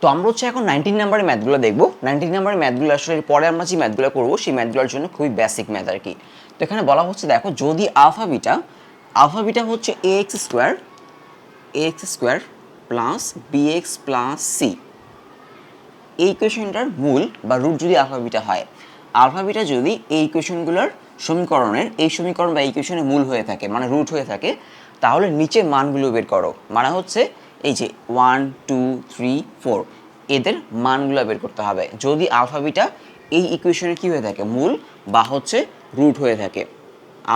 তো আমরা হচ্ছে এখন 19 নাম্বারের ম্যাথগুলো দেখবো। 19 নাম্বারের ম্যাথগুলো আসলে পরে আমরা যে ম্যাথগুলো করবো সেই ম্যাথগুলোর জন্য খুবই বেসিক ম্যাথ আর কি। তো এখানে বলা হচ্ছে দেখো, যদি আলফা বিটা হচ্ছে x square plus b x plus C, এই ইকুয়েশনটার মূল বা রুট যদি আলফা বিটা যদি এই ইকুয়েশনগুলোর সমীকরণের এই সমীকরণ বা ইকুয়েশনের মূল হয়ে থাকে, মানে রুট হয়ে থাকে, তাহলে নিচের মানগুলো বের করো। মানে হচ্ছে এই যে 1 2 3 4 এদের মানগুলো বের করতে হবে যদি আলফা বিটা এই ইকুয়েশনের কী হয়ে থাকে, মূল বা হচ্ছে রুট হয়ে থাকে।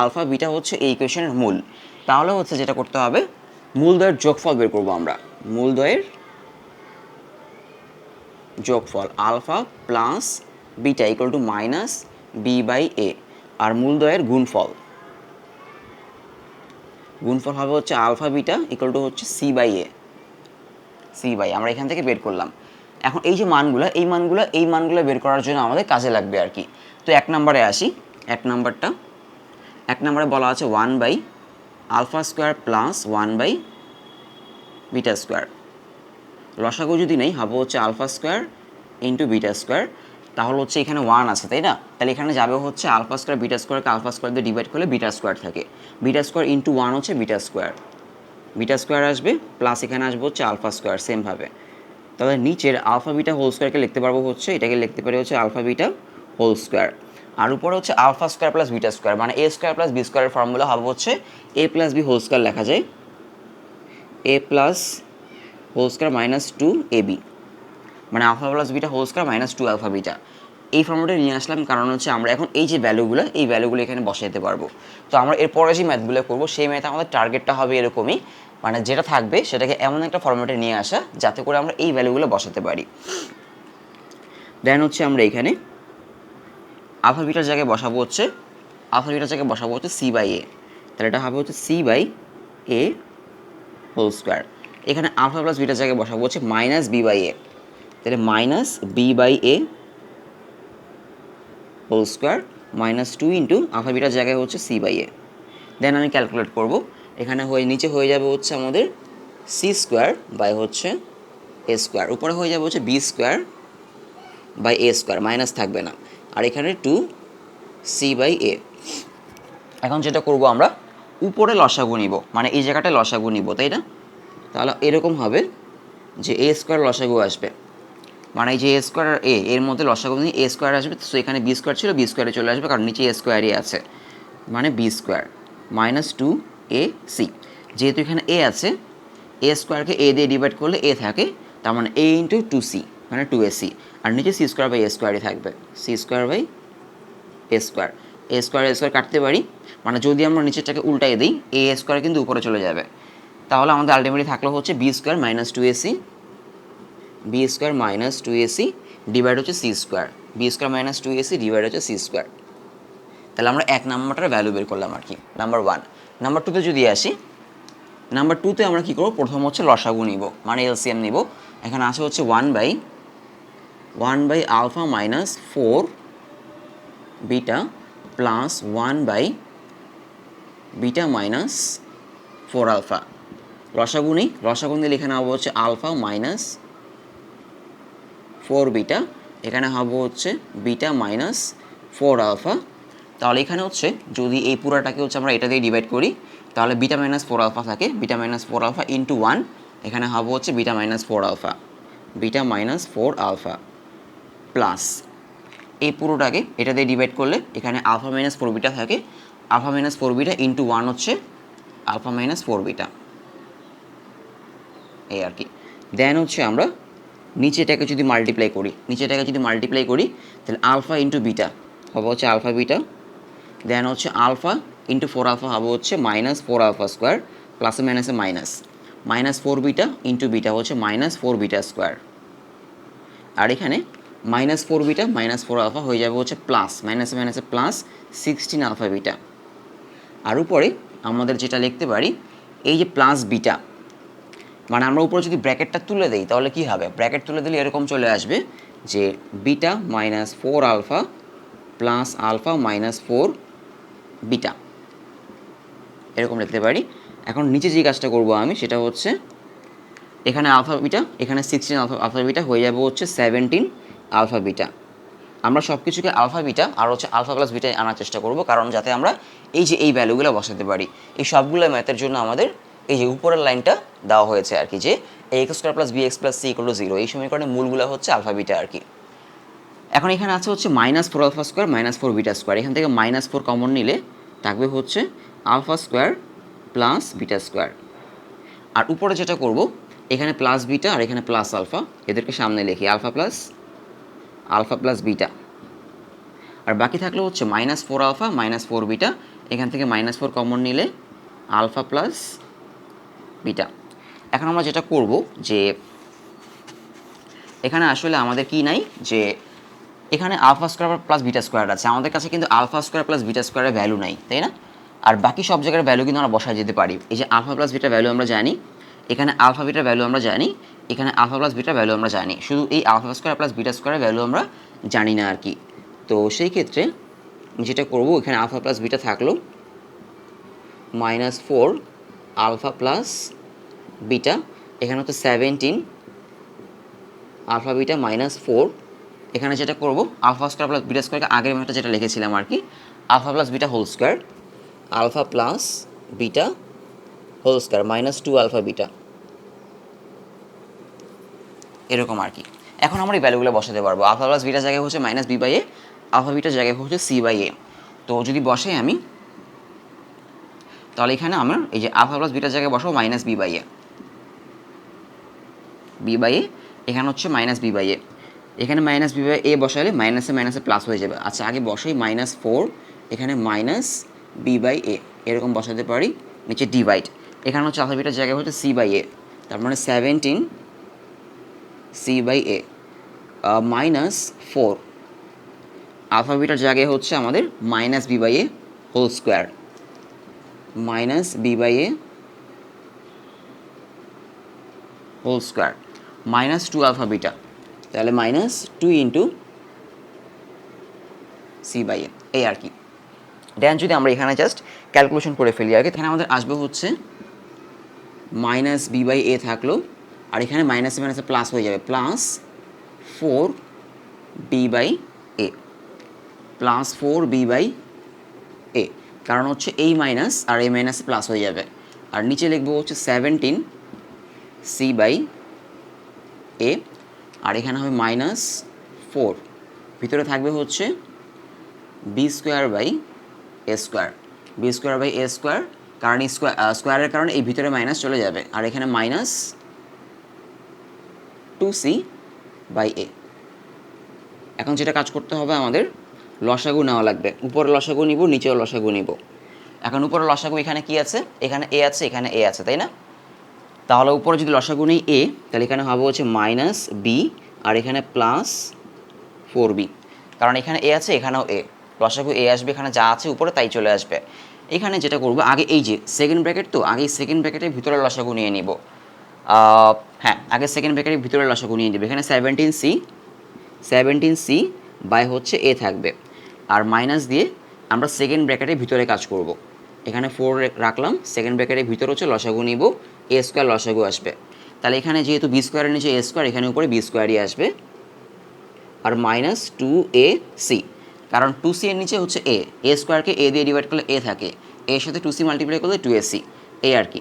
আলফা বিটা হচ্ছে এই ইকুয়েশনের মূল, তাহলে হচ্ছে যেটা করতে হবে, মূলদ্বয়ের যোগফল বের করবো আমরা। মূলদ্বয়ের যোগফল alpha plus beta equal to minus B by a, আর মূলদ্বয়ের গুণফল হবে হচ্ছে আলফা বিটা ইকুয়াল টু হচ্ছে সি বাই আমরা এখান থেকে বের করলাম। এখন এই যে মানগুলো এই মানগুলো বের করার জন্য আমাদের কাজে লাগবে আর কি। তো এক নম্বরে আসি। এক নম্বরে বলা আছে 1 by alpha square plus 1 by beta square. লসাগু যদি নেই হবে হচ্ছে alpha square into beta square, তাহলে হচ্ছে এখানে 1 আছে তাই না, তাহলে এখানে যাবে হচ্ছে আলফা স্কোয়ার বিটা স্কোয়ারকে আলফা স্কোয়ার দিয়ে ডিভাইড করলে বিটা স্কোয়ার থাকে, বিটা স্কোয়ার ইন্টু 1 হচ্ছে বিটা স্কোয়ার আসবে, প্লাস এখানে আসবে হচ্ছে আলফা স্কোয়ার সেমভাবে। তাহলে নিচের আলফা বিটা হোল স্কোয়ারকে লিখতে পারবো হচ্ছে, এটাকে লিখতে পারি হচ্ছে আলফা বিটা হোল স্কোয়ার, আর উপরে হচ্ছে alpha square plus beta square, মানে এ স্কোয়ার প্লাস বি স্কোয়ারের ফর্মুলা হবে হচ্ছে A plus B whole square লেখা যায়, A plus whole square minus 2 A B, মানে alpha plus beta whole square minus 2 alpha beta. এই ফর্মুলাটা নিয়ে আসলাম কারণ হচ্ছে আমরা এখন এই যে ভ্যালুগুলো এখানে বসাতে পারবো। তো আমরা এরপরে যে ম্যাথগুলো করবো সেই ম্যাথে আমাদের টার্গেটটা হবে এরকমই, মানে যেটা থাকবে সেটাকে এমন একটা ফর্মেটে নিয়ে আসা যাতে করে আমরা এই ভ্যালুগুলো বসাতে পারি। দেন হচ্ছে আমরা এখানে আলফা বিটার জায়গায় বসাবো হচ্ছে সি বাই এ, তাহলে এটা হবে হচ্ছে C by A whole square. এখানে আলফা প্লাস বিটার জায়গায় বসাবো হচ্ছে মাইনাস বি বাই এ, তাহলে minus B by A whole square minus 2 into alpha বিটার জায়গায় হচ্ছে সি বাই এ। দেন আমি ক্যালকুলেট করব, এখানে নিচে হয়ে যাবে হচ্ছে আমাদের সি স্কোয়ার বাই হচ্ছে এ স্কোয়ার, উপরে হয়ে যাবে হচ্ছে B square by A square, minus থাকবে না, আর এখানে 2 সি বাই এ। এখন যেটা করব আমরা উপরে লসাগু নিব, মানে এই জায়গাটায় লসাগু নিব তাই না, তাহলে এরকম হবে যে এ স্কোয়ার লসাগু আসবে, মানে এই যে এ স্কোয়ার আর এর মধ্যে লসাগু নিয়ে এ স্কোয়ার আসবে, তো এখানে বি স্কোয়ার ছিল বি স্কোয়ারে চলে আসবে কারণ নিচে এ স্কোয়ারই আছে, মানে B square minus 2 A C. যেহেতু এখানে এ আছে, এ স্কোয়ারকে এ দিয়ে ডিভাইড করলে এ থাকে, তার মানে এ ইন্টু 2c মানে 2ac, আর নিচে সি স্কোয়ার বাই এ স্কোয়ারই থাকবে, C square by A square কাটতে পারি, মানে যদি আমরা নিচেরটাকে উল্টাই দিই এ স্কোয়ার কিন্তু উপরে চলে যাবে, তাহলে আমাদের আলটিমেটলি থাকলো হচ্ছে B square minus 2ac divide হচ্ছে c square, b square minus 2ac divide হচ্ছে সি স্কোয়ার। তাহলে আমরা এক নাম্বারটার ভ্যালু বের করলাম আর কি, নাম্বার 1। নাম্বার 2তে যদি আসি, নাম্বার 2তে আমরা কী করবো, প্রথম হচ্ছে লসাগু নিব, মানে এলসিএম নিব। এখানে আসে হচ্ছে 1 by alpha minus 4 beta plus 1 by beta minus 4 alpha. লসাগু নিলে এখানে হবে হচ্ছে আলফা মাইনাস 4 বিটা, এখানে হবে হচ্ছে বিটা মাইনাস 4 আলফা। তাহলে এখানে হচ্ছে যদি এই পুরাটাকে হচ্ছে আমরা এটা দিয়ে ডিভাইড করি, তাহলে বিটা মাইনাস 4 আলফা থাকে, বিটা মাইনাস 4 আলফা ইন্টু 1, এখানে হবে হচ্ছে বিটা মাইনাস 4 আলফা প্লাস এই পুরোটাকে এটা দিয়ে ডিভাইড করলে এখানে আলফা মাইনাস 4 বিটা থাকে, আলফা মাইনাস 4 বিটা ইন্টু 1 হচ্ছে আলফা মাইনাস 4 বিটা, এই আর কি। দেন হচ্ছে আমরা নিচেটাকে যদি মাল্টিপ্লাই করি তাহলে আলফা ইন্টু বিটা হবে হচ্ছে আলফা বিটা, দেন হচ্ছে আলফা ইন্টু 4 আলফা হবে হচ্ছে মাইনাস 4 আলফা স্কোয়ার, প্লাসে মাইনাসে মাইনাস 4 বিটা ইন্টু বিটা হচ্ছে মাইনাস 4 বিটা স্কোয়ার, আর এখানে মাইনাস 4 বিটা মাইনাস 4 আলফা হয়ে যাবে হচ্ছে প্লাস মাইনাসে প্লাস 16 আলফা বিটা। আর উপরে আমাদের যেটা লিখতে পারি এই যে প্লাস বিটা, মানে আমরা উপরে যদি ব্র্যাকেটটা তুলে দিই তাহলে কী হবে, ব্র্যাকেট তুলে দিলে এরকম চলে আসবে যে beta minus 4 alpha plus alpha minus 4 beta, এরকম লিখতে পারি। এখন নিচে যে কাজটা করব আমি সেটা হচ্ছে এখানে আলফা বিটা, এখানে 16 আলফা বিটা হয়ে যাবে হচ্ছে 17 আলফা বিটা। আমরা সব কিছুকে আলফা বিটা আর হচ্ছে আলফা প্লাস বিটায় আনার চেষ্টা করব, কারণ যাতে আমরা এই যে এই ভ্যালুগুলো বসাতে পারি। এই সবগুলো ম্যাথের জন্য আমাদের এই যে উপরের লাইনটা দেওয়া হয়েছে আর কি, যে x square plus B x plus C equal to 0। এই সমীকরণের মূলগুলো হচ্ছে আলফা বিটা আর কি। এখন এখানে আছে হচ্ছে -4 আলফা স্কোয়ার -4 বিটা স্কোয়ার। এখান থেকে -4 কমন নিলে থাকবে হচ্ছে alpha square plus beta square. আর উপরে যেটা করব, এখানে প্লাস বিটা আর এখানে প্লাস আলফা, এদেরকে সামনে লিখি আলফা প্লাস বিটা। আর বাকি থাকলে হচ্ছে -4 আলফা -4 বিটা। এখান থেকে -4 কমন নিলে আলফা প্লাস বিটা। এখন আমরা যেটা করব যে এখানে আসলে আমাদের কি নাই, যে এখানে alpha square plus beta square আছে, আমাদের কাছে কিন্তু আলফা স্কোয়ার প্লাস বিটা স্কোয়ারের ভ্যালু নাই, তাই না? আর বাকি সব জায়গার ভ্যালু কিন্তু আমরা বসায় যেতে পারি। এই যে আলফা প্লাস বিটার ভ্যালু আমরা জানি, এখানে আলফা বিটার ভ্যালু আমরা জানি, এখানে আলফা প্লাস বিটার ভ্যালু আমরা জানি, শুধু এই আলফা স্কোয়ার প্লাস বিটা স্কোয়ারের ভ্যালু আমরা জানি না আর কি। তো সেই ক্ষেত্রে যেটা করব, এখানে আলফা প্লাস বিটা থাকলো -4 আলফা প্লাস বিটা, এখানে হচ্ছে 17 আলফা বিটা -4। এখানে যেটা করব, আলফা স্কোয়ার প্লাস বিটা স্কোয়ারকে আগের ম্যাথটা যেটা লিখেছিলাম আর কি, alpha plus beta whole square, alpha plus beta whole square -2 alpha beta, এরকম আর কি। এখন আমরা এই ভ্যালুগুলো বসাতে পারবো। আলফা প্লাস বিটার জায়গায় হচ্ছে -b/a, আলফা বিটার জায়গায় হচ্ছে c/a। তো যদি বসাই আমি, তাহলে এখানে আমার এই যে আলফা প্লাস বিটার জায়গায় বসাবো -b/a, b/a, এখানে হচ্ছে -b/a। এখানে -b/a বসালে মাইনাসে মাইনাসে প্লাস হয়ে যাবে। আচ্ছা, আগে বসাই -4, এখানে -b/a, এরকম বসাতে পারি, নিচে ডিভাইড। এখানে হচ্ছে আলফা বিটার জায়গায় হচ্ছে c/a, তার মানে 17 c/a -4 আলফা বিটার জায়গায় হচ্ছে আমাদের -b/a whole square, -b/a whole square -2 alpha beta, তাহলে -2 ইন্টু c/a, এই আর কি। দেন যদি আমরা এখানে জাস্ট ক্যালকুলেশন করে ফেলি আর কি, এখানে আমাদের আসবে হচ্ছে -b/a থাকলো, আর এখানে মাইনাসে মাইনাসে প্লাস হয়ে যাবে, +4b/a, +4b/a, কারণ হচ্ছে এই মাইনাস আর এই মাইনাস প্লাস হয়ে যাবে। আর নিচে লিখবো হচ্ছে 17 c/a, আর এখানে হবে -4, ভিতরে থাকবে হচ্ছে b²/a², কারণ এই স্কোয়ারের কারণে এই ভিতরে মাইনাস চলে যাবে, আর এখানে -2c/a। এখন যেটা কাজ করতে হবে, আমাদের লসাগু নেওয়া লাগবে। উপরে লসাগু নিব, নিচেও লসাগু নিব। এখন উপরে লসাগু এখানে কি আছে, এখানে a আছে, এখানে a আছে, তাই না? তাহলে উপরে যদি লসাগু নেই a, তাহলে এখানে হবে হচ্ছে -b, আর এখানে +4b, কারণ এখানে a আছে, এখানেও a, লসাগু a আসবে, এখানে যা আছে উপরে তাই চলে আসবে। এখানে যেটা করবো, আগে এই যে সেকেন্ড ব্র্যাকেট, তো আগে সেকেন্ড ব্র্যাকেটের ভিতরে লসাগু নিয়ে নিব। হ্যাঁ, আগে সেকেন্ড ব্র্যাকেটের ভিতরে লসাগু নিয়ে নেব। এখানে 17c বাই হচ্ছে a থাকবে, আর মাইনাস দিয়ে আমরা সেকেন্ড ব্র্যাকেটের ভিতরে কাজ করব। এখানে 4 রাখলাম, সেকেন্ড ব্র্যাকেটের ভিতরে হচ্ছে লসাগু নিব, a² লসাগু আসবে। তাহলে এখানে যেহেতু b² এর নিচে a², এখানে উপরে b²ই আসবে, আর -2ac, কারণ 2c এর নিচে হচ্ছে a²কে a দিয়ে ডিভাইড করলে a থাকে, এর সাথে 2c মাল্টিপ্লাই করলে 2ac, এই আর কি।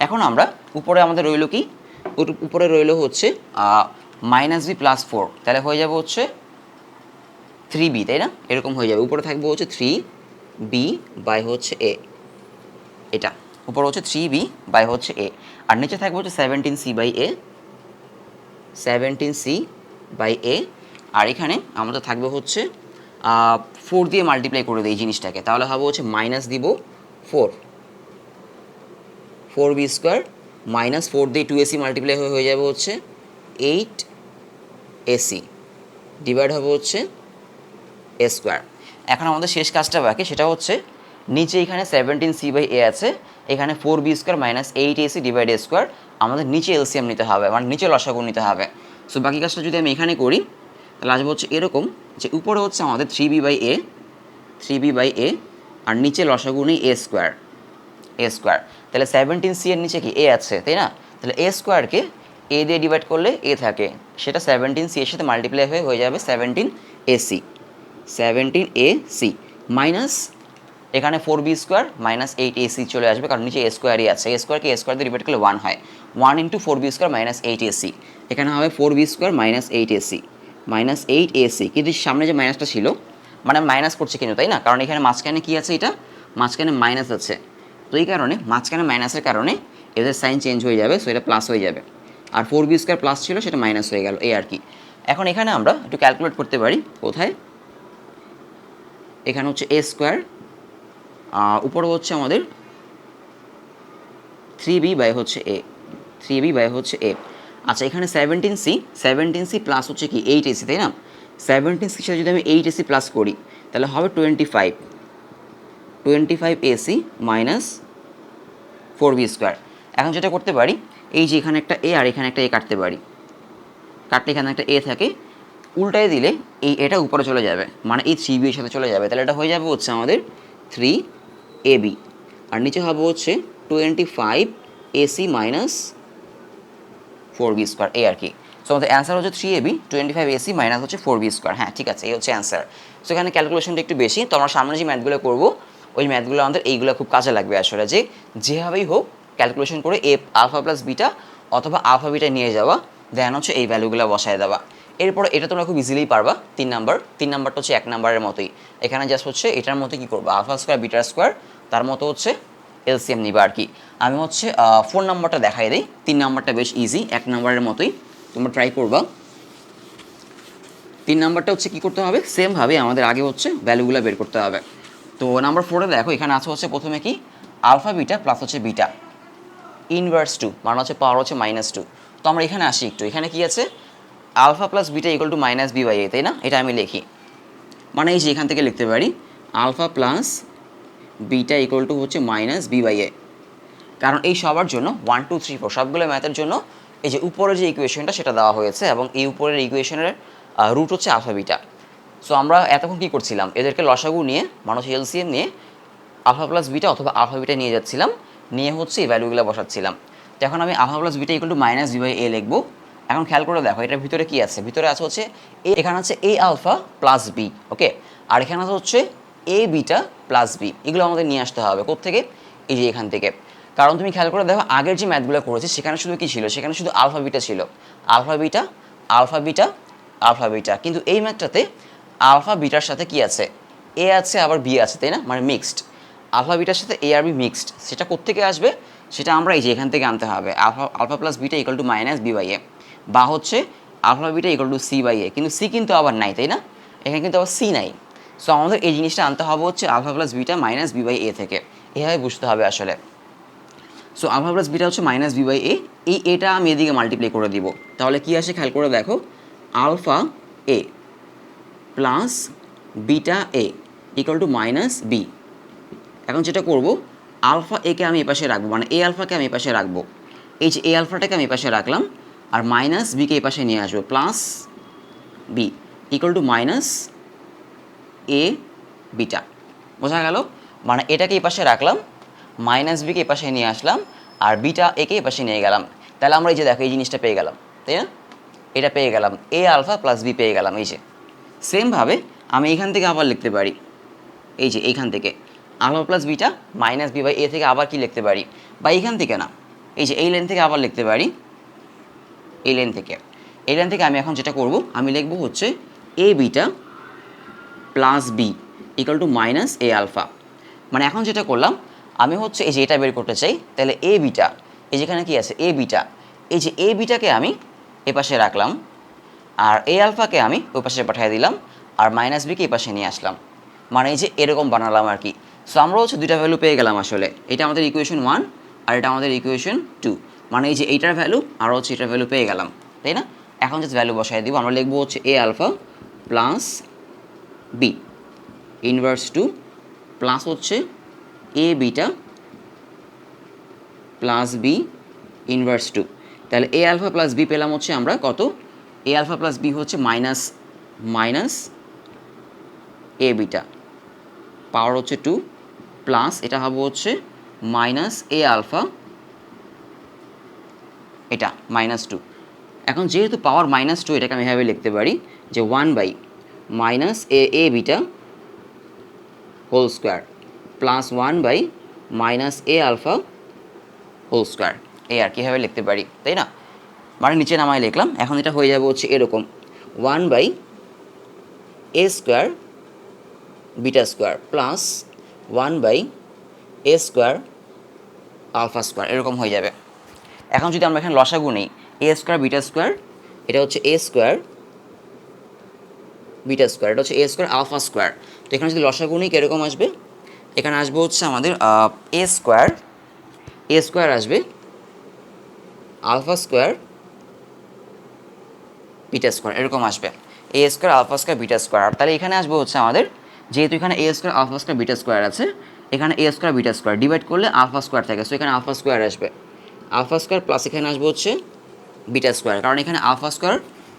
এখন আমরা উপরে আমাদের রইল কি, উপরে রইল হচ্ছে -b +4, তাহলে হয়ে যাবে হচ্ছে 3b, তাই না? এরকম হয়ে যাবে, উপরে থাকবে হচ্ছে 3b বাই হচ্ছে a, এটা উপরে হচ্ছে 3b বাই হচ্ছে a, আর নিচে থাকবে হচ্ছে 17c/a, আর এখানে আমাদের থাকবে হচ্ছে 4 দিয়ে মাল্টিপ্লাই করে দিই এই জিনিসটাকে, তাহলে হবে হচ্ছে মাইনাস দিব 4b² -4 দিয়ে 2ac মাল্টিপ্লাই হয়ে যাবে হচ্ছে 8ac, ডিভাইড হবে হচ্ছে a²। এখন আমাদের শেষ কাজটা বাকি, সেটা হচ্ছে নিচে এখানে 17c/a আছে, এখানে 4b² -8ac ডিভাইড a², আমাদের নিচে এলসিএম নিতে হবে, মানে নিচে লসাগু নিতে হবে। সো বাকি কাজটা যদি আমি এখানে করি, তাহলে আসবে হচ্ছে এরকম, যে উপরে হচ্ছে আমাদের 3b/a, আর নিচে লসাগু নেই a², তাহলে 17c এর নিচে কি a আছে, তাই না? তাহলে এ স্কোয়ারকে এ দিয়ে ডিভাইড করলে এ থাকে, সেটা 17c এর সাথে মাল্টিপ্লাই হয়ে যাবে 17ac, 17ac মাইনাস এখানে 4b স্কোয়ার মাইনাস 8ac চলে আসবে, কারণ নিচে এ স্কোয়ারই আছে। এ স্কোয়ারকে এ স্কোয়ার দিয়ে ডিভাইড করলে 1 হয়, 1 into 4b square minus 8ac, এখানে হবে 4b square minus 8ac, minus 8ac। কিন্তু সামনে যে মাইনাসটা ছিল, মানে মাইনাস করছে কিন্তু, তাই না? কারণ এখানে মাঝখানে কী আছে, এটা মাঝখানে মাইনাস আছে, তো এই কারণে মাঝখানে মাইনাসের কারণে এদের সাইন চেঞ্জ হয়ে যাবে, সো এটা প্লাস হয়ে যাবে। আর 4b স্কোয়ার প্লাস ছিল, সেটা মাইনাস হয়ে গেল, এই আর কি। এখন এখানে আমরা একটু ক্যালকুলেট করতে পারি, কোথায়, এখানে হচ্ছে এ স্কোয়ার, উপরে হচ্ছে আমাদের 3b বাই হচ্ছে এ, 3b বাই হচ্ছে এ। আচ্ছা, এখানে 17c প্লাস হচ্ছে কি 8ac, তাই না? 17c সাথে যদি আমি 8ac প্লাস করি, তাহলে হবে 25ac মাইনাস 4b স্কোয়ার। এখন যেটা করতে পারি, এই যে এখানে একটা এ আর এখানে একটা এ কাটতে পারি, কাটলে এখানে একটা এ থাকে, উল্টায় দিলে এটা উপরে চলে যাবে, মানে এই 3b এর সাথে চলে যাবে, তাহলে এটা হয়ে যাবে হচ্ছে আমাদের 3ab, আর নিচে হবে হচ্ছে 25ac মাইনাস 4b স্কোয়ার, এই আর কি। সো আমাদের অ্যান্সার হচ্ছে 3ab 25ac মাইনাস হচ্ছে 4b স্কোয়ার। হ্যাঁ, ঠিক আছে, এই হচ্ছে অ্যান্সার। সো এখানে ক্যালকুলেশনটা একটু বেশি, তো আমরা সামনে যে ম্যাথগুলো করবো, ওই ম্যাথগুলো আমাদের এইগুলো খুব কাজে লাগবে আসলে, যে যেভাবেই হোক ক্যালকুলেশন করে এ আলফা প্লাস বিটা অথবা আলফা বিটা নিয়ে যাওয়া, দেন হচ্ছে এই ভ্যালুগুলো বসায় দেওয়া। এরপরে এটা তোমরা খুব ইজিলি পারবা। 3 নাম্বারটা হচ্ছে 1 নাম্বারের মতোই, এখানে জাস্ট হচ্ছে এটার মতো কী করবো, আলফা স্কোয়ার বিটার স্কোয়ার, তার মতো হচ্ছে এলসিএম নিবা আর কি। আমি হচ্ছে 4 নাম্বারটা দেখাই দিই, 3 নাম্বারটা বেশ ইজি, 1 নাম্বারের মতোই, তোমরা ট্রাই করবা। 3 নাম্বারটা হচ্ছে কী করতে হবে, সেমভাবে আমাদের আগে হচ্ছে ভ্যালুগুলো বের করতে হবে। তো নাম্বার 4-এ দেখো, এখানে আছে হচ্ছে প্রথমে কি আলফা বিটা প্লাস হচ্ছে বিটা ইনভার্স 2, মানে হচ্ছে পাওয়ার হচ্ছে -2। তো আমরা এখানে আসি একটু, এখানে কি আছে, alpha plus beta equal to minus B by a, তাই না? এটা আমি লিখি, মানে এই যে এখান থেকে লিখতে পারি alpha plus beta equal to হচ্ছে মাইনাস বি বাই এ, কারণ এই সবার জন্য 1 2 3 4 সবগুলো ম্যাথের জন্য এই যে উপরের যে ইকুয়েশনটা সেটা দেওয়া হয়েছে, এবং এই উপরের ইকুয়েশনের রুট হচ্ছে আলফা বিটা। সো আমরা এতক্ষণ কী করছিলাম, এদেরকে লসাগু নিয়ে, মানুষ এলসিএম নিয়ে আলফা প্লাস বিটা অথবা আলফা বিটা নিয়ে যাচ্ছিলাম, নিয়ে হচ্ছে এই ভ্যালুগুলো বসাচ্ছিলাম। তো এখন আমি alpha plus beta equal to minus B by a লিখবো। এখন খেয়াল করে দেখো, এটার ভিতরে কি আছে, ভিতরে আছে হচ্ছে এখানে আছে এ আলফা প্লাস বি, ওকে, আর এখানে আছে হচ্ছে এ বিটা প্লাস বি। এগুলো আমাদের নিয়ে আসতে হবে কোত্থেকে, এই যে এখান থেকে। কারণ তুমি খেয়াল করে দেখো, আগের যে ম্যাথগুলো করেছি সেখানে শুধু কী ছিল, সেখানে শুধু আলফা বিটা ছিল, alpha beta alpha beta alpha beta, কিন্তু এই ম্যাথটাতে আলফা বিটার সাথে কি আছে, এ আছে আবার বি আছে, তাই না? মানে মিক্সড, আলফা বিটার সাথে এ আর বি মিক্সড। সেটা কোত্থেকে আসবে, সেটা আমরা এই যে এখান থেকে আনতে হবে, alpha plus beta equal to minus B by a, বা হচ্ছে alpha beta equal to c by a, কিন্তু সি কিন্তু আবার নাই, তাই না? এখানে কিন্তু আবার সি নাই। সো আমাদের এই জিনিসটা আনতে হবে হচ্ছে alpha plus beta minus B by a থেকে, এভাবে বুঝতে হবে আসলে। সো আলফা প্লাস বিটা হচ্ছে মাইনাস বি বাই এ, এই এটা আমি এদিকে মাল্টিপ্লাই করে দিব, তাহলে কি আসে খেয়াল করে দেখো, alpha A plus beta A equal to minus B. এখন যেটা করব, আলফা একে আমি এপাশে রাখবো, মানে এ আলফাকে আমি এপাশে রাখবো, এই যে এ আলফাটাকে আমি এপাশে রাখলাম, আর মাইনাস বিকে এপাশে নিয়ে আসবো, plus B equal to minus A beta. বোঝা গেল? মানে এটাকে এপাশে রাখলাম, মাইনাস বিকে এপাশে নিয়ে আসলাম, আর বিটা একে এপাশে নিয়ে গেলাম, তাহলে আমরা এই যে দেখো এই জিনিসটা পেয়ে গেলাম, তাই না? এটা পেয়ে গেলাম, এ আলফা প্লাস বি পেয়ে গেলাম। এই যে সেমভাবে আমি এখান থেকে আবার লিখতে পারি, এই যে এইখান থেকে alpha plus beta minus B by a থেকে আবার কি লিখতে পারি, বা এইখান থেকে না, এই যে এই লাইন থেকে আবার লিখতে পারি, এই লাইন থেকে, এই লাইন থেকে আমি এখন যেটা করব, আমি লিখব হচ্ছে a beta plus B equal to minus a alpha. মানে এখন যেটা করলাম, আমি হচ্ছে এই যে এটা বের করতে চাই, তাহলে এ বিটা, এই যেখানে কি আছে এ বিটা, এই যে এ বিটাকে আমি এ পাশে রাখলাম, আর এ আলফাকে আমি ওই পাশে পাঠিয়ে দিলাম, আর মাইনাস বিকে এই পাশে নিয়ে আসলাম, মানে এই যে এরকম বানালাম আর কি। সো আমরা হচ্ছে দুইটা ভ্যালু পেয়ে গেলাম আসলে, এটা আমাদের ইকুয়েশন 1 আর এটা আমাদের ইকুয়েশন 2, মানে এই যে এইটার ভ্যালু আর হচ্ছে এটার ভ্যালু পেয়ে গেলাম, তাই না? এখন জাস্ট ভ্যালু বসাই দিব, আমরা লিখবো হচ্ছে a alpha plus b inverse 2 plus হচ্ছে a beta plus b inverse 2। তাহলে এ আলফা প্লাস বি পেলাম হচ্ছে আমরা কত, এ আলফা প্লাস বি হচ্ছে মাইনাস এ বিটা, পাওয়ার হচ্ছে 2, প্লাস এটা হবে হচ্ছে মাইনাস এ আলফা এটা -2। এখন যেহেতু পাওয়ার -2 এটাকে আমি এভাবে লিখতে পারি যে 1/-a a beta whole square plus 1/-a alpha whole square, এই আর কীভাবে লিখতে পারি, তাই না? মানে নিচে নামায় লিখলাম। এখন এটা হয়ে যাবে হচ্ছে এরকম 1/a square beta square plus 1/a square alpha square, এরকম হয়ে যাবে। এখন যদি আমরা এখানে লসাগু নেই, a স্কোয়ার বিটা স্কোয়ার, এটা হচ্ছে a স্কোয়ার বিটা স্কোয়ার, এটা হচ্ছে a স্কোয়ার আলফা স্কোয়ার। তো এখানে যদি লসাগু নেই কীরকম আসবে, এখানে আসবে হচ্ছে আমাদের a স্কোয়ার আসবে আলফা স্কোয়ার বিটা স্কোয়ার, এরকম আসবে a square alpha square beta square. আর তাহলে এখানে আসবে হচ্ছে আমাদের, যেহেতু এখানে a square alpha square beta square আছে, এখানে a square beta square divide করলে আলফা স্কোয়ার থাকে, সো এখানে আলফা স্কোয়ার আসবে, আলফা স্কোয়ার প্লাস এখানে আসবে হচ্ছে বিটা স্কোয়ার, কারণ এখানে alpha square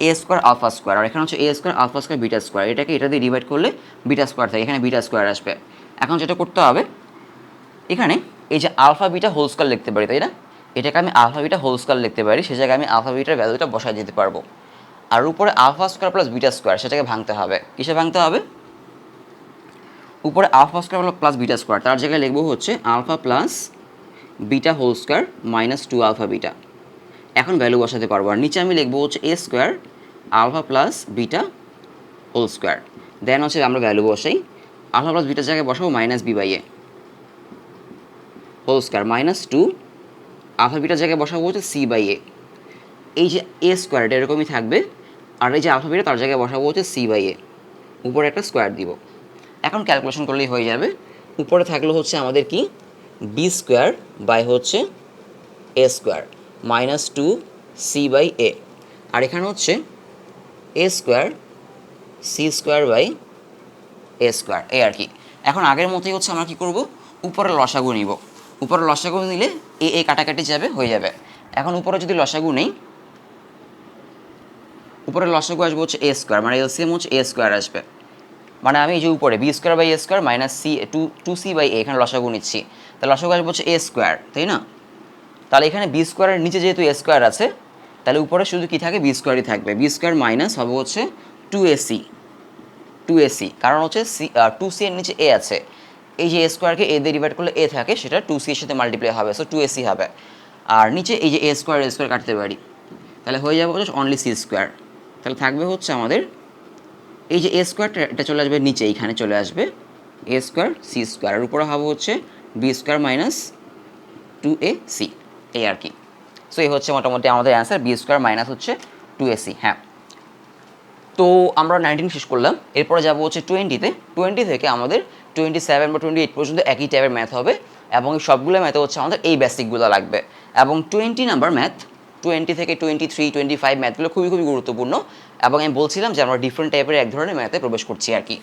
a square alpha square, আর এখানে হচ্ছে a square alpha square beta square, এটাকে এটা দিয়ে ডিভাইড করলে বিটা স্কোয়ার থাকে, এখানে বিটা স্কোয়ার আসবে। এখন যেটা করতে হবে, এখানে এই যে আলফা বিটা হোল স্কোয়ার লিখতে পারি, তাই না? এটাকে আমি আলফা বিটা হোল স্কোয়ার লিখতে পারি, সে জায়গায় আমি আলফা বিটার ভ্যালুটা বসায় দিতে পারবো। আর উপরে alpha square plus beta square, সেটাকে ভাঙতে হবে। কিসে ভাঙতে হবে? উপরে alpha square plus beta square, তার জায়গায় লিখবো হচ্ছে alpha plus beta whole square -2 alpha beta. এখন ভ্যালু বসাতে পারবো। আর নিচে আমি লিখবো হচ্ছে a square alpha plus beta whole square, then হচ্ছে আমরা ভ্যালু বসাই, আলফা প্লাস বিটার জায়গায় বসাবো -b/a হোল স্কোয়ার -2 আলফা বিটার জায়গায় বসাবো হচ্ছে c/a। এই যে a স্কোয়ার এটা এরকমই থাকবে, আর এই যে আলফা বিটা তার জায়গায় বসাবো হচ্ছে c/a, উপরে একটা স্কোয়ার দিব। এখন ক্যালকুলেশন করলেই হয়ে যাবে। উপরে থাকলো হচ্ছে আমাদের কি b স্কোয়ার বাই হচ্ছে a স্কোয়ার -2 c/a, আর এখানে হচ্ছে a square c square by a square, এই আর কি। এখন আগের মতোই হচ্ছে আমরা কী করবো, উপরে লসাগু নিব। উপরে লসাগু নিলে এ কাটাকাটি যাবে, হয়ে যাবে। এখন উপরে যদি লসাগু নেই, উপরে লসাগু আসবে হচ্ছে a স্কোয়ার, মানে এলসিএম হচ্ছে a স্কোয়ার আসবে। মানে আমি এই যে উপরে b square by a square -2c/a এখানে লসাগু নিচ্ছি, তাহলে লসাগু আসবে হচ্ছে a স্কোয়ার, তাই না? তাহলে এখানে b স্কোয়ারের নিচে যেহেতু a স্কোয়ার আছে, তাহলে উপরে শুধু কি থাকে, b স্কোয়ারই থাকবে। b স্কোয়ার মাইনাস হবে হচ্ছে 2ac, কারণ হচ্ছে 2c এর নিচে a আছে, এই যে a স্কোয়ারকে a দিয়ে ডিভাইড করলে a থাকে, সেটা 2c এর সাথে মাল্টিপ্লাই হবে, সো 2ac হবে। আর নিচে এই যে a স্কোয়ার কাটতে পারি, তাহলে হয়ে যাবে হচ্ছে অনলি c স্কোয়ার। তাহলে থাকবে হচ্ছে আমাদের এই যে a স্কোয়ারটা, এটা চলে আসবে নিচে, এইখানে চলে আসবে a স্কোয়ার c স্কোয়ার, আর উপরে হবে হচ্ছে b স্কোয়ার মাইনাস 2ac, এই আর কি। সো এই হচ্ছে মোটামুটি আমাদের অ্যান্সার, b স্কোয়ার মাইনাস হচ্ছে 2ac। হ্যাঁ, তো আমরা 19 শেষ করলাম, এরপরে যাবো হচ্ছে 20-তে। 20 থেকে আমাদের 27 বা 28 পর্যন্ত একই টাইপের ম্যাথ হবে, এবং সবগুলো ম্যাথে হচ্ছে আমাদের এই বেসিকগুলো লাগবে। এবং 20 নাম্বার ম্যাথ, 20 থেকে 23, 25 ম্যাথগুলো খুবই খুবই গুরুত্বপূর্ণ, এবং আমি বলছিলাম যে আমরা ডিফারেন্ট টাইপের এক ধরনের ম্যাথে প্রবেশ করছি আর কি।